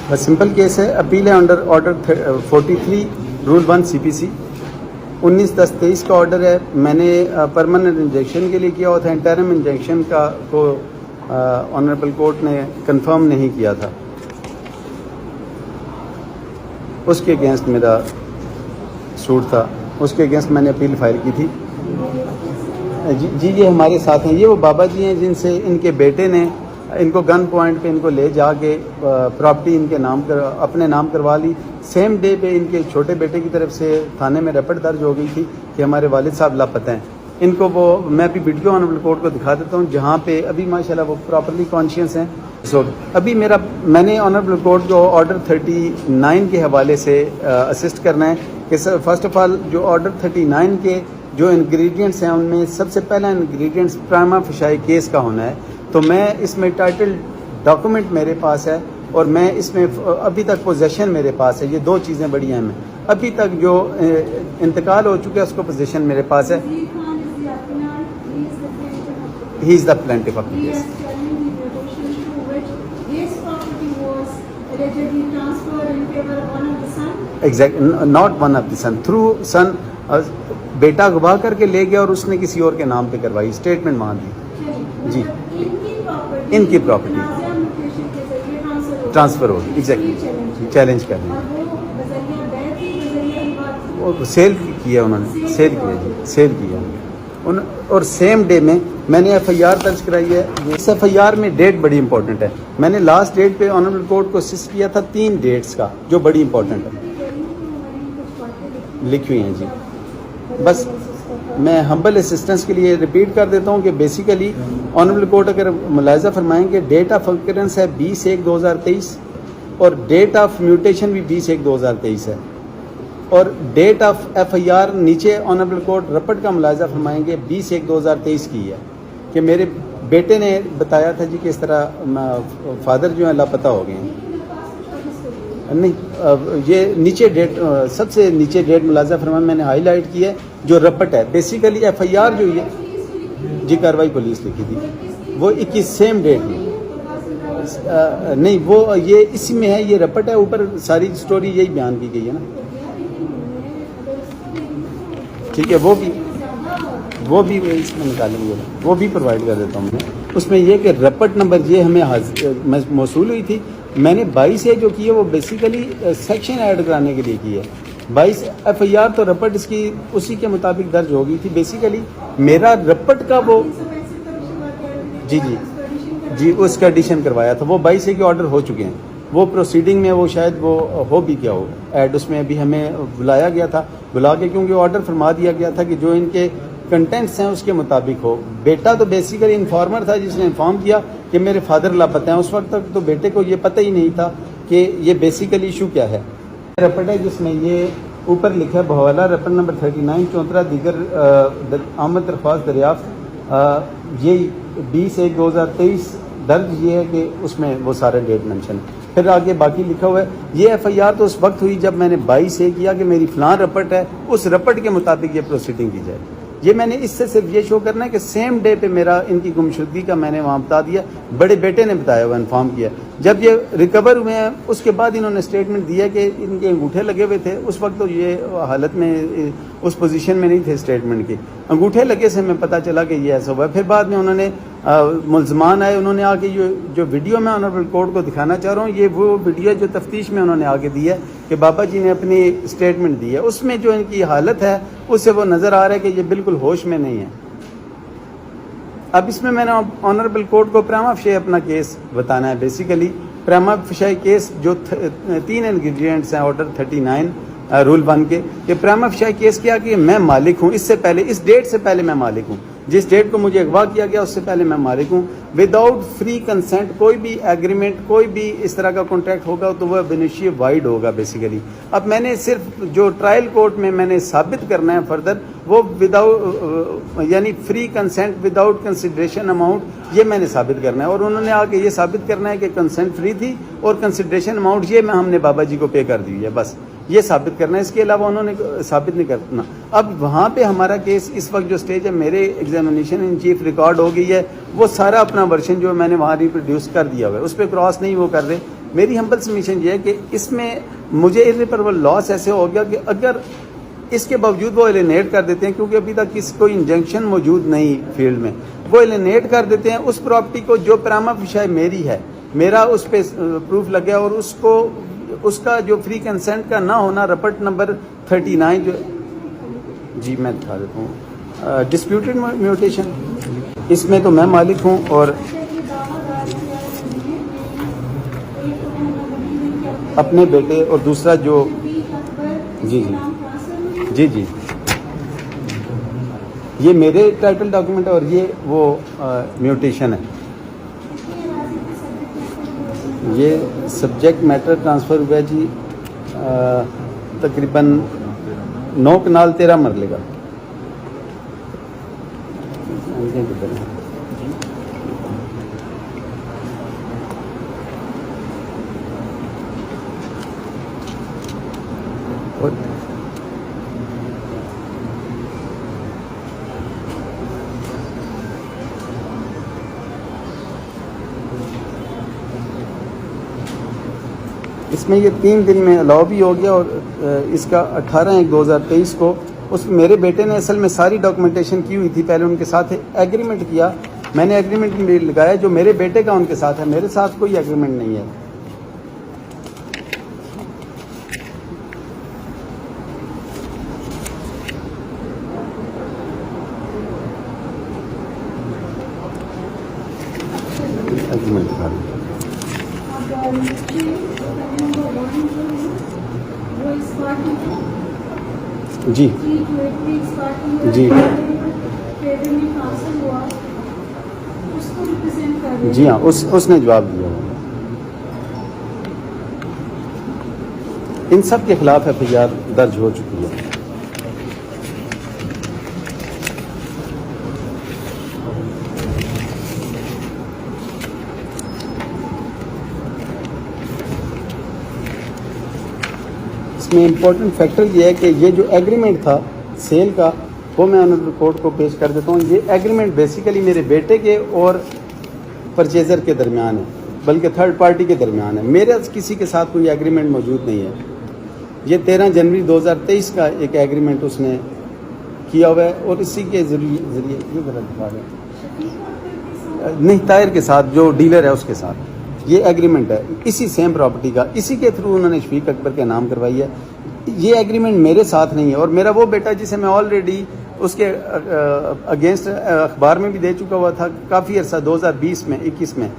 بس simple case ہے. Appeal ہے انڈر آرڈر 43 رول 1 CPC 19/10/23 کا آرڈر ہے. میں نے پرماننٹ انجیکشن کے لیے کیا ہوا تھا. انٹرم انجیکشن کو آنریبل کورٹ نے کنفرم نہیں کیا تھا. اس کے اگینسٹ میرا سوٹ تھا, اس کے اگینسٹ میں نے اپیل فائل کی تھی. جی یہ ہمارے ساتھ ہیں. یہ وہ بابا جی ہیں جن سے ان کے بیٹے نے ان کو گن پوائنٹ پہ ان کو لے جا کے پراپرٹی ان کے نام اپنے نام کروا لی. سیم ڈے پہ ان کے چھوٹے بیٹے کی طرف سے تھانے میں رپورٹ درج ہو گئی تھی کہ ہمارے والد صاحب لاپتہ ہیں. ان کو وہ میں ابھی ویڈیو آنریبل کورٹ کو دکھا دیتا ہوں جہاں پہ ابھی ماشاءاللہ وہ پراپرلی کانشیس ہیں. ابھی میں نے آنریبل کورٹ کو آرڈر 39 کے حوالے سے اسسٹ کرنا ہے کہ فرسٹ آف آل جو آرڈر 39 کے جو انگریڈینٹس ہیں ان میں سب سے پہلا انگریڈینٹس پرائما فشائی کیس کا ہونا ہے. تو میں اس میں ٹائٹل ڈاکومنٹ میرے پاس ہے اور میں اس میں ابھی تک پوزیشن میرے پاس ہے. یہ دو چیزیں بڑی اہم ہیں. ابھی تک جو انتقال ہو چکا ہے اس کو پوزیشن میرے پاس ہے. He is the plaintiff of the case. Exact not one of the son through son. بیٹا گواہ کر کے لے گیا اور اس نے کسی اور کے نام پہ کروائی, اسٹیٹمنٹ مان دی. جی ان کی پراپرٹی ٹرانسفر ہوگی. ایگزیکٹلی چیلنج کر رہے ہیں. سیل کیا انہوں نے, سیل کیا جی, سیل کیا. اور سیم ڈے میں نے FIR درج کرائی ہے. اس FIR میں ڈیٹ بڑی امپورٹنٹ ہے. میں نے لاسٹ ڈیٹ پہ آنریبل کورٹ کو اسسٹ کیا تھا 3 ڈیٹس کا جو بڑی امپورٹنٹ ہے لکھی ہوئی ہیں جی. بس میں ہمبل اسسٹنس کے لیے ریپیٹ کر دیتا ہوں کہ بیسیکلی آنریبل کورٹ اگر ملاحظہ فرمائیں کہ ڈیٹ آف اکرنس ہے 20/1/2023 اور ڈیٹ آف میوٹیشن بھی 20/1/2023 ہے. اور ڈیٹ آف FIR نیچے آنریبل کورٹ رپٹ کا ملاحظہ فرمائیں گے 20/1/2023 کی ہے کہ میرے بیٹے نے بتایا تھا جی کہ اس طرح فادر جو ہیں لاپتہ ہو گئے ہیں. نہیں یہ نیچے ڈیٹ, سب سے نیچے ڈیٹ ملاحظہ فرمائیں, میں نے ہائی لائٹ کی ہے جو رپٹ ہے. بیسیکلی FIR جو ہے جی کاروائی پولیس لکھی تھی وہ 21 سیم ڈیٹ میں نہیں, وہ یہ اسی میں ہے, یہ رپٹ ہے. اوپر ساری سٹوری یہی بیان کی گئی ہے نا. ٹھیک ہے, وہ بھی اس میں نکالیں گے, وہ بھی پرووائڈ کر دیتا ہوں میں. اس میں یہ کہ رپٹ نمبر یہ ہمیں موصول ہوئی تھی. میں نے 22 جو کی ہے وہ بیسیکلی سیکشن ایڈ کرانے کے لیے کی ہے. 22 FIR تو رپٹ اس کی اسی کے مطابق درج ہو گئی تھی. بیسیکلی میرا رپٹ کا وہ جی اس کا ایڈیشن کروایا تھا. وہ 22 کے آرڈر ہو چکے ہیں. وہ پروسیڈنگ میں وہ شاید وہ ہو بھی کیا ہو ایڈ, اس میں ابھی ہمیں بلایا گیا تھا, بلا کے کیونکہ آرڈر فرما دیا گیا تھا کہ جو ان کے کنٹینٹس ہیں اس کے مطابق ہو. بیٹا تو بیسیکلی انفارمر تھا جس نے انفارم کیا کہ میرے فادر لاپتہ ہیں. اس وقت تک تو بیٹے کو یہ پتہ ہی نہیں تھا کہ یہ بیسیکلی ایشو کیا ہے. رپٹ ہے جس میں یہ اوپر لکھا ہے بحوالہ رپٹ نمبر 39 34 دیگر آمد درخواست دریافت. یہ 20/1/2023 درج یہ ہے کہ اس میں وہ سارے ڈیٹ مینشن ہے. پھر آگے باقی لکھا ہوا ہے. یہ FIR تو اس وقت ہوئی جب میں نے 22 کیا کہ میری فلاں رپٹ ہے, اس رپٹ کے مطابق یہ پروسیڈنگ کی جائے. یہ میں نے اس سے صرف یہ شو کرنا ہے کہ سیم ڈے پہ میرا ان کی گمشدگی کا میں نے وہاں بتا دیا, بڑے بیٹے نے بتایا ہوا, انفارم کیا. جب یہ ریکور ہوئے ہیں اس کے بعد انہوں نے اسٹیٹمنٹ دیا کہ ان کے انگوٹھے لگے ہوئے تھے. اس وقت تو یہ حالت میں اس پوزیشن میں نہیں تھے اسٹیٹمنٹ کے. انگوٹھے لگے سے ہمیں پتہ چلا کہ یہ ایسا ہوا. پھر بعد میں انہوں نے ملزمان آئے, انہوں نے آ کے جو ویڈیو میں آنریبل کورٹ کو دکھانا چاہ رہا ہوں یہ وہ ویڈیو جو تفتیش میں انہوں نے آگے دی ہے کہ بابا جی نے اپنی اسٹیٹمنٹ دی ہے. اس میں جو ان کی حالت ہے اس سے وہ نظر آ رہا ہے کہ یہ بالکل ہوش میں نہیں ہے. اب اس میں نے آنریبل کورٹ کو پرائما فشائی اپنا کیس بتانا ہے. بیسیکلی پرائما فشائی کیس جو 3 انگریڈینٹس ہیں آرڈر 39 رول 1 کے, کہ پرائما فشائی کیس کیا کہ میں مالک ہوں. اس سے پہلے اس ڈیٹ سے پہلے میں مالک ہوں, جس ڈیٹ کو مجھے اغوا کیا گیا اس سے پہلے میں مالک ہوں. وداؤٹ فری کنسنٹ کوئی بھی ایگریمنٹ کوئی بھی اس طرح کا کانٹریکٹ ہوگا تو وہ بینیفیشری وائڈ ہوگا بیسیکلی. اب میں نے صرف جو ٹرائل کورٹ میں نے ثابت کرنا ہے فردر وہ یعنی free consent without consideration amount یہ میں نے ثابت کرنا ہے. اور انہوں نے آ کے یہ ثابت کرنا ہے کہ کنسنٹ فری تھی اور کنسیڈریشن اماؤنٹ یہ ہم نے بابا جی کو پے کر دی ہے. بس یہ ثابت کرنا ہے, اس کے علاوہ انہوں نے ثابت نہیں کرنا. اب وہاں پہ ہمارا کیس اس وقت جو سٹیج ہے میرے ایگزامینیشن ان چیف ریکارڈ ہو گئی ہے, وہ سارا اپنا ورژن جو میں نے وہاں ریپروڈیوس کر دیا ہوا ہے, اس پہ کراس نہیں وہ کر رہے میری ہمبل سبمیشن یہ ہے کہ اس میں مجھے irreparable لاس ایسے ہو گیا کہ اگر اس کے باوجود وہ ایلینیٹ کر دیتے ہیں، کیونکہ ابھی تک کوئی انجنکشن موجود نہیں فیلڈ میں، وہ ایلینیٹ کر دیتے ہیں اس پراپرٹی کو جو پراما فیشائی میری ہے، میرا اس پہ پروف لگ گیا، اور اس کا جو فری کنسنٹ کا نہ ہونا، رپورٹ نمبر 39 جو جی میں دکھا دیتا ہوں، ڈسپیوٹڈ میوٹیشن، اس میں تو میں مالک ہوں، اور اپنے بیٹے، اور دوسرا جو جی یہ میرے ٹائٹل ڈاکیومنٹ ہے، اور یہ وہ میوٹیشن ہے، یہ سبجیکٹ میٹر ٹرانسفر ہوا ہے جی تقریباً 9 کنال 13 مرلے کا۔ اس میں یہ 3 دن میں الاؤ بھی ہو گیا، اور اس کا 18/1/2023 کو اس میرے بیٹے نے اصل میں ساری ڈاکومنٹیشن کی ہوئی تھی، پہلے ان کے ساتھ ایگریمنٹ کیا، میں نے ایگریمنٹ لگایا جو میرے بیٹے کا ان کے ساتھ ہے، میرے ساتھ کوئی ایگریمنٹ نہیں ہے۔ ایگریمنٹ دکھا دیں جی جی ہاں، اس نے جواب دیا، ان سب کے خلاف FIR درج ہو چکی ہے۔ اس میں امپورٹنٹ فیکٹر یہ ہے کہ یہ جو ایگریمنٹ تھا سیل کا، وہ میں آنریبل کورٹ کو پیش کر دیتا ہوں۔ یہ ایگریمنٹ بیسیکلی میرے بیٹے کے اور پرچیزر کے درمیان ہے، بلکہ تھرڈ پارٹی کے درمیان ہے، میرے کسی کے ساتھ کوئی ایگریمنٹ موجود نہیں ہے۔ یہ 13 جنوری 2023 کا ایک ایگریمنٹ اس نے کیا ہوا ہے، اور اسی کے ذریعے یہ غلط دکھا رہے نہیں، طاہر کے ساتھ جو ڈیلر ہے اس کے ساتھ یہ ایگریمنٹ ہے، اسی سیم پراپرٹی کا، اسی کے تھرو انہوں نے شفیق اکبر کے نام کروائی ہے۔ یہ ایگریمنٹ میرے ساتھ نہیں ہے، اور میرا وہ بیٹا جسے میں آلریڈی اس کے اگینسٹ اخبار میں بھی دے چکا ہوا تھا کافی عرصہ، 2020 میں 21 میں،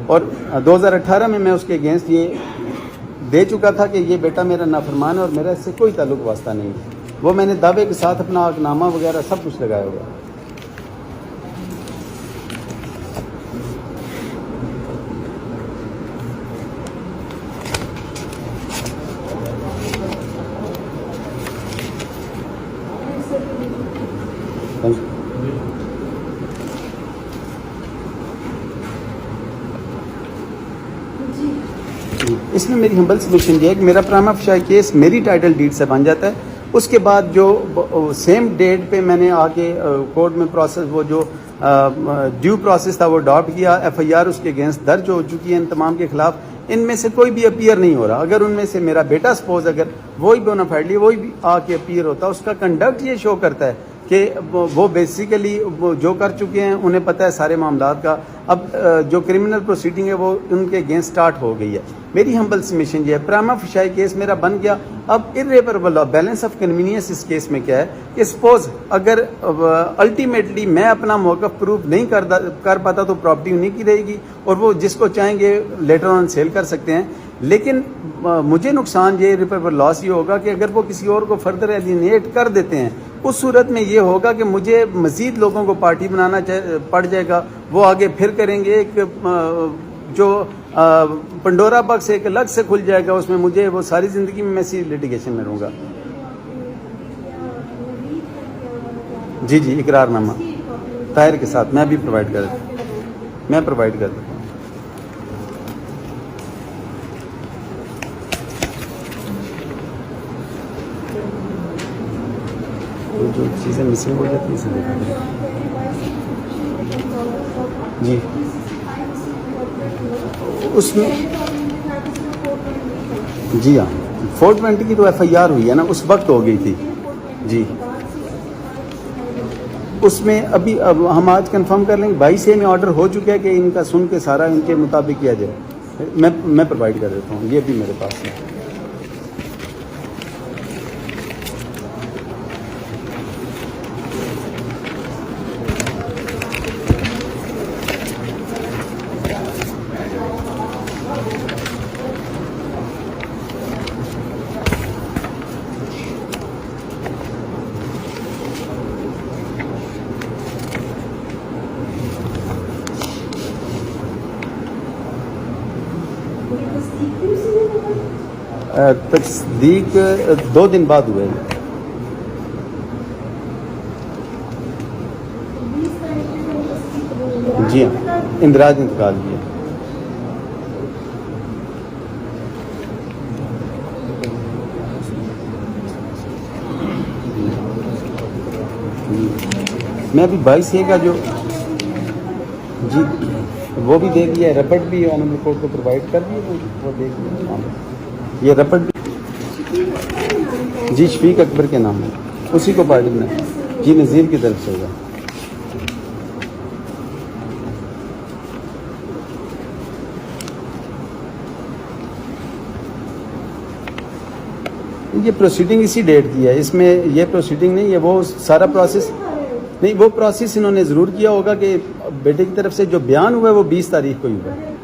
اور 2018 میں اس کے اگینسٹ یہ دے چکا تھا کہ یہ بیٹا میرا نافرمان ہے اور میرا اس سے کوئی تعلق واسطہ نہیں ہے۔ وہ میں نے دعوے کے ساتھ اپنا نامہ وغیرہ سب کچھ لگایا ہوا ہے۔ اس میں میری ہمبل سبمیشن یہ ہے کہ میرا پراما فشائی کیس میری ٹائٹل ڈیڈ سے بن جاتا ہے، اس کے بعد جو سیم ڈیٹ پہ میں نے آ کے کورٹ میں پروسیس، وہ جو ڈیو پروسیس تھا وہ اڈاپٹ کیا، FIR اس کے اگینسٹ درج ہو چکی ہے ان تمام کے خلاف۔ ان میں سے کوئی بھی اپیئر نہیں ہو رہا۔ اگر ان میں سے میرا بیٹا سپوز اگر وہی بونافائڈلی وہی بھی آ کے اپیئر ہوتا، اس کا کنڈکٹ یہ شو کرتا ہے کہ وہ بیسیکلی جو کر چکے ہیں انہیں پتہ ہے سارے معاملات کا۔ اب جو کرمنل پروسیڈنگ ہے وہ ان کے اگینسٹ سٹارٹ ہو گئی ہے۔ میری ہمبل سبمیشن یہ ہے، پراما فشائی کیس میرا بن گیا۔ اب irreparable بیلنس آف کنوینئنس اس کیس میں کیا ہے کہ سپوز اگر الٹیمیٹلی میں اپنا موقف پروف نہیں کر پاتا تو پراپرٹی انہیں کی رہے گی، اور وہ جس کو چاہیں گے لیٹر آن سیل کر سکتے ہیں۔ لیکن مجھے نقصان یہ irreparable لاس یہ ہوگا کہ اگر وہ کسی اور کو فردر ایلینیٹ کر دیتے ہیں، اس صورت میں یہ ہوگا کہ مجھے مزید لوگوں کو پارٹی بنانا پڑ جائے گا، وہ آگے پھر کریں گے، ایک جو پنڈورا باکس ایک الگ سے کھل جائے گا، اس میں مجھے وہ ساری زندگی میں اسی لیٹیگیشن میں رہوں گا۔ جی اقرار نامہ طاہر کے ساتھ میں بھی پرووائڈ کر دیتا ہوں۔ جو چیزیں مسنگ ہو جاتی ہیں جی اس میں جی ہاں 420 کی تو ایف آئی آر ہوئی ہے نا, اس وقت ہو گئی تھی جی. اس میں ابھی اب ہم آج کنفرم کر لیں گے 22 میں آرڈر ہو چکا ہے کہ ان کا سن کے سارا ان کے مطابق کیا جائے. میں پرووائڈ کر دیتا ہوں, یہ بھی میرے پاس ہے. تصدیق 2 دن بعد ہوئے. جی ہاں, اندراج انتقال کیا. میں ابھی 22 کا جو جی وہ بھی دے دیا ہے, رپٹ بھی آنریبل کورٹ کو پرووائڈ کر دیے, وہ دے دیا. یہ رپٹ بھی جی شفیق اکبر کے نام ہے, اسی کو پارٹی میں جی نذیر کی طرف سے ہوگا. یہ پروسیڈنگ اسی ڈیٹ کی ہے, اس میں یہ پروسیڈنگ نہیں ہے, وہ سارا پروسیس نہیں, وہ پروسیس انہوں نے ضرور کیا ہوگا کہ بیٹے کی طرف سے جو بیان ہوا ہے وہ 20 تاریخ کو ہی ہوا ہے.